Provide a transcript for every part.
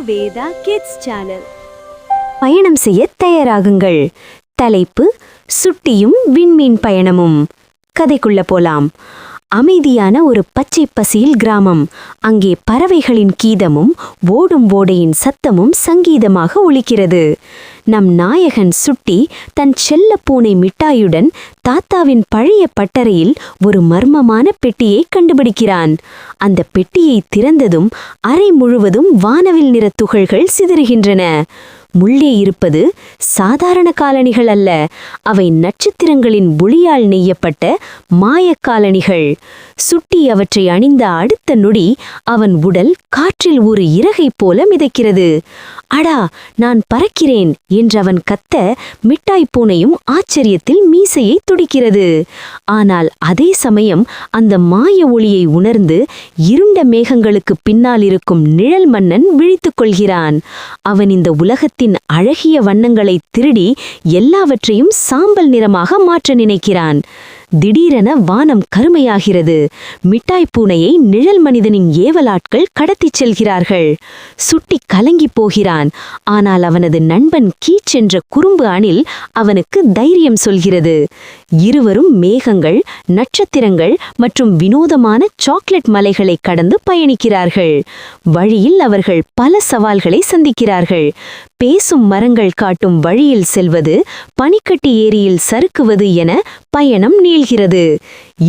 Veda kids channel. பயணம் செய்ய தயாராகுங்கள். தலைப்பு: சுட்டியும் விண்மீன் பயணமும். கதைக்குள்ள போலாம். அமைதியான ஒரு பச்சை பசியில் கிராமம். அங்கே பறவைகளின் கீதமும் ஓடும் ஓடையின் சத்தமும் சங்கீதமாக ஒலிக்கிறது. நம் நாயகன் சுட்டி தன் செல்ல பூனை மிட்டாயுடன் தாத்தாவின் பழைய பட்டறையில் ஒரு மர்மமான பெட்டியை கண்டுபிடிக்கிறான். அந்த பெட்டியை திறந்ததும் அறை முழுவதும் வானவில் நிற துகள்கள் சிதறுகின்றன. முள்ளே இருப்பது சாதாரண காலணிகள் அல்ல, அவை நட்சத்திரங்களின் ஒளியால் நெய்யப்பட்ட மாயக்காலணிகள். சுட்டி அவற்றை அணிந்த அடுத்த நொடி அவன் உடல் காற்றில் ஒரு இறகை போல மிதக்கிறது. அடா, நான் பறக்கிறேன் என்றவன் கத்த, மிட்டாய் பூனையும் ஆச்சரியத்தில் மீசையை துடிக்கிறது. ஆனால் அதே சமயம் அந்த மாய ஒளியை உணர்ந்து இருண்ட மேகங்களுக்கு பின்னால் இருக்கும் நிழல் மன்னன் விழித்துக் கொள்கிறான். அவன் இந்த உலகத்தின் அழகிய வண்ணங்களை திருடி எல்லாவற்றையும் சாம்பல் நிறமாக மாற்ற நினைக்கிறான். திடீரென வானம் கருமையாகிறது. மிட்டாய் பூனையை நிழல் மனிதனின் ஏவலாட்கள் கடத்திச் செல்கிறார்கள். சுட்டி கலங்கி போகிறான். ஆனால் அவனது நண்பன் கீச் என்ற குறும்பு அணில் அவனுக்கு தைரியம் சொல்கிறது. இருவரும் மேகங்கள், நட்சத்திரங்கள் மற்றும் வினோதமான சாக்லேட் மலைகளை கடந்து பயணிக்கிறார்கள். வழியில் அவர்கள் பல சவால்களை சந்திக்கிறார்கள். பேசும் மரங்கள் காட்டும் வழியில் செல்வது, பனிக்கட்டி ஏரியில் சறுக்குவது என பயணம் நீள்கிறது.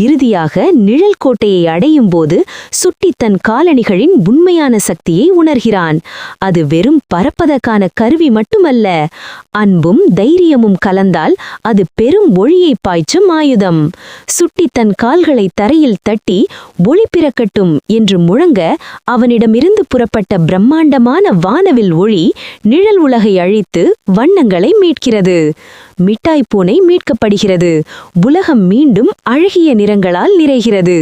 இறுதியாக நிழல் கோட்டையை அடையும் போது சுட்டி தன் காலணிகளின் உண்மையான சக்தியை உணர்கிறான். அது வெறும் பறப்பதற்கான கருவி மட்டுமல்ல, அன்பும் தைரியமும் கலந்தால் அது பெரும் ஒளியை பாய்ச்சும் ஆயுதம். சுட்டி தன் கால்களை தரையில் தட்டி ஒளி பிறக்கட்டும் என்று முழங்க, அவனிடமிருந்து புறப்பட்ட பிரம்மாண்டமான வானவில் ஒளி நிழல் உலகை அழித்து வண்ணங்களை மீட்கிறது. மிட்டாய் பூனை மீட்கப்படுகிறது. உலகம் மீண்டும் அழகிய நிறங்களால் நிறைகிறது.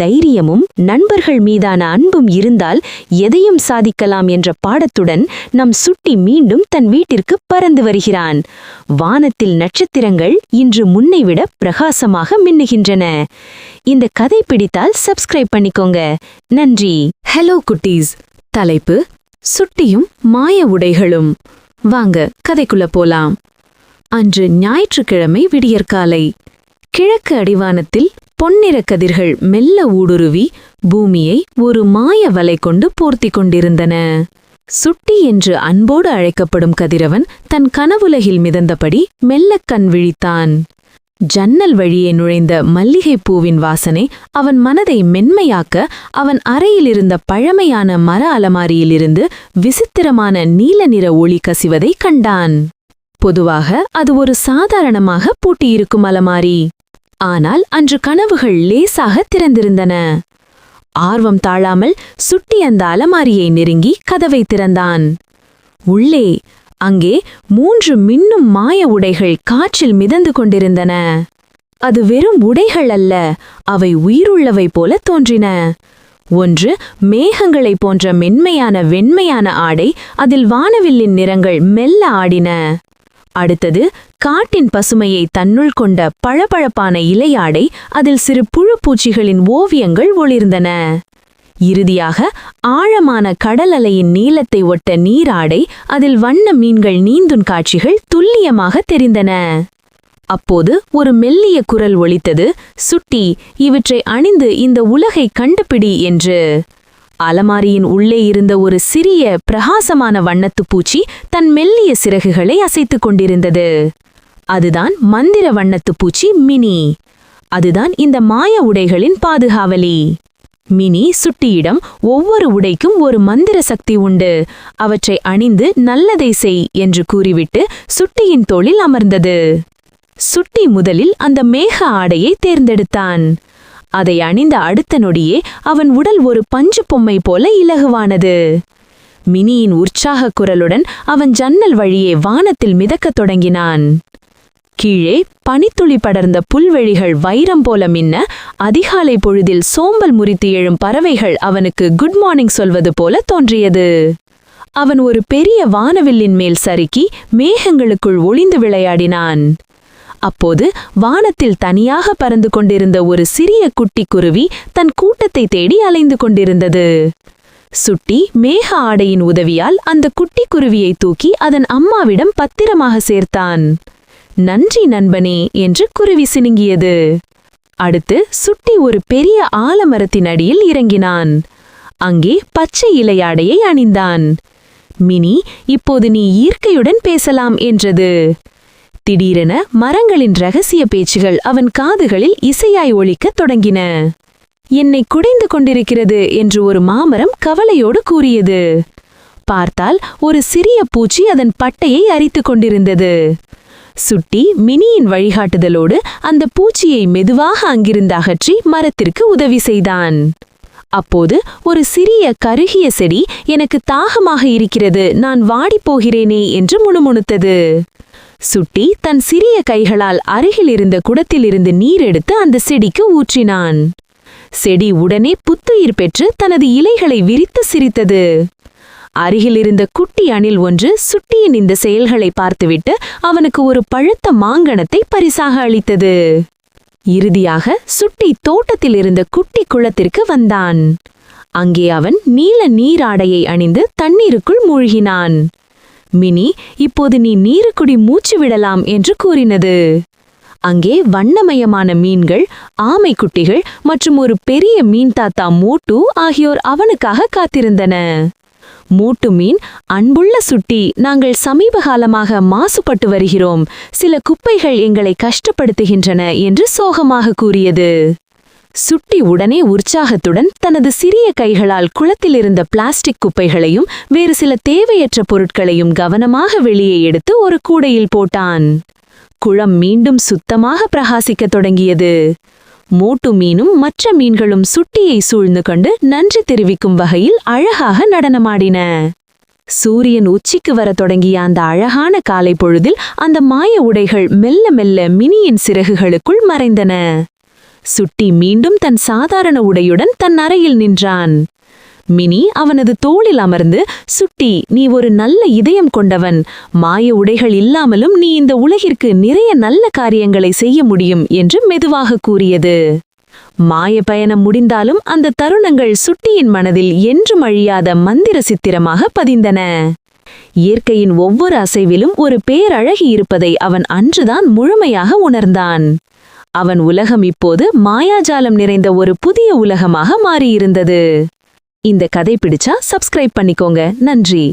தைரியமும் நண்பர்கள் மீதான அன்பும் இருந்தால் எதையும் சாதிக்கலாம் என்ற பாடத்துடன் நம் சுட்டி மீண்டும் தன் வீட்டிற்கு பறந்து வருகிறான். வானத்தில் நட்சத்திரங்கள் இன்று முன்னைவிட பிரகாசமாக மின்னுகின்றன. இந்த கதை பிடித்தால் சப்ஸ்கிரைப் பண்ணிக்கோங்க. நன்றி. ஹலோ குட்டீஸ். தலைப்பு: சுட்டியும் மாய உடைகளும். வாங்க கதைக்குள்ள போலாம். அன்று ஞாயிற்றுக்கிழமை விடியற்காலை. கிழக்கு அடிவானத்தில் பொன்னிற கதிர்கள் மெல்ல ஊடுருவி பூமியை ஒரு மாய வலை கொண்டு போர்த்தி கொண்டிருந்தன. சுட்டி என்று அன்போடு அழைக்கப்படும் கதிரவன் தன் கனவுலகில் மிதந்தபடி மெல்லக் கண் விழித்தான். ஜன்னல் வழியே நுழைந்த மல்லிகைப்பூவின் வாசனை அவன் மனதை மென்மையாக்க, அவன் அறையிலிருந்த பழமையான மர அலமாரியிலிருந்து விசித்திரமான நீல நிற ஒளி கசிவதை கண்டான். பொதுவாக அது ஒரு சாதாரணமாக பூட்டியிருக்கும் அலமாரி. ஆனால் அன்று கனவுகள் லேசாக திறந்திருந்தன. ஆர்வம் தாழாமல் சுட்டி அந்த அலமாரியை நெருங்கி கதவை திறந்தான். உள்ளே அங்கே 3 மின்னும் மாய உடைகள் காற்றில் மிதந்து கொண்டிருந்தன. அது வெறும் உடைகள் அல்ல, அவை உயிருள்ளவை போல தோன்றின. ஒன்று மேகங்களைப் போன்ற மென்மையான வெண்மையான ஆடை, அதில் வானவில்லின் நிறங்கள் மெல்ல ஆடின. அடுத்தது காட்டின் பசுமையை தன்னுள் கொண்ட பளபளப்பான இலையாடை, அதில் சிறு புழு பூச்சிகளின் ஓவியங்கள் ஒளிர்ந்தன. இறுதியாக ஆழமான கடல் அலையின் நீளத்தை ஒட்ட நீராடை, அதில் வண்ண மீன்கள் நீந்தும் காட்சிகள் துல்லியமாக தெரிந்தன. அப்போது ஒரு மெல்லிய குரல் ஒலித்தது: சுட்டி, இவற்றை அணிந்து இந்த உலகை கண்டுபிடி என்று. அலமாரியின் உள்ளே இருந்த ஒரு சிறிய பிரகாசமான வண்ணத்து பூச்சி தன் மெல்லிய சிறகுகளை அசைத்துக் கொண்டிருந்தது. அதுதான் மந்திர வண்ணத்து பூச்சி மினி. அதுதான் இந்த மாய உடைகளின் பாதுகாவலி. மினி சுட்டியிடம் ஒவ்வொரு உடைக்கும் ஒரு மந்திர சக்தி உண்டு, அவற்றை அணிந்து நல்லதை செய் என்று கூறிவிட்டு சுட்டியின் தோளில் அமர்ந்தது. சுட்டி முதலில் அந்த மேக ஆடையை தேர்ந்தெடுத்தான். அதை அணிந்த அடுத்த நொடியே அவன் உடல் ஒரு பஞ்சு பொம்மை போல இலகுவானது. மினியின் உற்சாக குரலுடன் அவன் ஜன்னல் வழியே வானத்தில் மிதக்கத் தொடங்கினான். கீழே பனித்துளி படர்ந்த புல்வெளிகள் வைரம் போல மின்ன, அதிகாலை பொழுதில் சோம்பல் முறித்து எழும் பறவைகள் அவனுக்கு குட் மார்னிங் சொல்வது போல தோன்றியது. அவன் ஒரு பெரிய வானவில்லின் மேல் சறுக்கி மேகங்களுக்குள் ஒளிந்து விளையாடினான். அப்போது வானத்தில் தனியாக பறந்து கொண்டிருந்த ஒரு சிறிய குட்டி குருவி தன் கூட்டத்தை தேடி அலைந்து கொண்டிருந்தது. சுட்டி மேக ஆடையின் உதவியால் அந்த குட்டி குருவியை தூக்கி அதன் அம்மாவிடம் பத்திரமாக சேர்த்தான். நன்றி நண்பனே என்று குருவி சினுங்கியது. அடுத்து சுட்டி ஒரு பெரிய ஆலமரத்தின் அடியில் இறங்கினான். அங்கே பச்சை இலையாடையை அணிந்தான். மினி, இப்போது நீ இயற்கையுடன் பேசலாம் என்றது. திடீரென மரங்களின் ரகசிய பேச்சுகள் அவன் காதுகளில் இசையாய் ஒலிக்கத் தொடங்கின. என்னை குடைந்து கொண்டிருக்கிறது என்று ஒரு மாமரம் கவலையோடு கூறியது. பார்த்தால் ஒரு சிறிய பூச்சி அதன் பட்டையை அரித்துக் கொண்டிருந்தது. சுட்டி மினியின் வழிகாட்டுதலோடு அந்த பூச்சியை மெதுவாக அங்கிருந்து அகற்றி மரத்திற்கு உதவி செய்தான். அப்போது ஒரு சிறிய கருகிய செடி எனக்கு தாகமாக இருக்கிறது, நான் வாடிப்போகிறேனே என்று முணுமுணுத்தது. சுட்டி தன் சிறிய கைகளால் அருகில் இருந்த குடத்திலிருந்து நீர் எடுத்து அந்த செடிக்கு ஊற்றினான். செடி உடனே புத்துயிர் பெற்று தனது இலைகளை விரித்து சிரித்தது. அருகிலிருந்த குட்டி அணில் ஒன்று சுட்டியின் இந்த செயல்களை பார்த்துவிட்டு அவனுக்கு ஒரு பழுத்த மாங்கனத்தை பரிசாக அளித்தது. இறுதியாக சுட்டி தோட்டத்தில் இருந்த குட்டி குளத்திற்கு வந்தான். அங்கே அவன் நீல நீராடையை அணிந்து தண்ணீருக்குள் மூழ்கினான். மினி, இப்போது நீ நீருக்குடி மூச்சு விடலாம் என்று கூறினது. அங்கே வண்ணமயமான மீன்கள், ஆமைக்குட்டிகள் மற்றும் ஒரு பெரிய மீன் தாத்தா மோட்டு ஆகியோர் அவனுக்காக காத்திருந்தன. மூட்டு மீன், அன்புள்ள சுட்டி, நாங்கள் சமீப காலமாக மாசுபட்டு வருகிறோம், சில குப்பைகள் எங்களை கஷ்டப்படுத்துகின்றன என்று சோகமாக கூறியது. சுட்டி உடனே உற்சாகத்துடன் தனது சிறிய கைகளால் குளத்திலிருந்த பிளாஸ்டிக் குப்பைகளையும் வேறு சில தேவையற்ற பொருட்களையும் கவனமாக வெளியே எடுத்து ஒரு கூடையில் போட்டான். குளம் மீண்டும் சுத்தமாக பிரகாசிக்கத் தொடங்கியது. மோட்டு மீனும் மற்ற மீன்களும் சுட்டியை சூழ்ந்து கொண்டு நன்றி தெரிவிக்கும் வகையில் அழகாக நடனமாடின. சூரியன் உச்சிக்கு வரத் தொடங்கிய அந்த அழகான காலை பொழுதில் அந்த மாய உடைகள் மெல்ல மெல்ல மினியின் சிறகுகளுக்குள் மறைந்தன. சுட்டி மீண்டும் தன் சாதாரண உடையுடன் தன் அறையில் நின்றான். மினி அவனது தோளில் அமர்ந்து, சுட்டி, நீ ஒரு நல்ல இதயம் கொண்டவன், மாய உடைகள் இல்லாமலும் நீ இந்த உலகிற்கு நிறைய நல்ல காரியங்களை செய்ய முடியும் என்று மெதுவாக கூறியது. மாய பயணம் முடிந்தாலும் அந்த தருணங்கள் சுட்டியின் மனதில் என்றும் அழியாத மந்திர சித்திரமாக பதிந்தன. இயற்கையின் ஒவ்வொரு அசைவிலும் ஒரு பேரழகி இருப்பதை அவன் அன்றுதான் முழுமையாக உணர்ந்தான். அவன் உலகம் இப்போது மாயாஜாலம் நிறைந்த ஒரு புதிய உலகமாக மாறியிருந்தது. இந்த கதை பிடிச்சா சப்ஸ்கிரைப் பண்ணிக்கோங்க. நன்றி.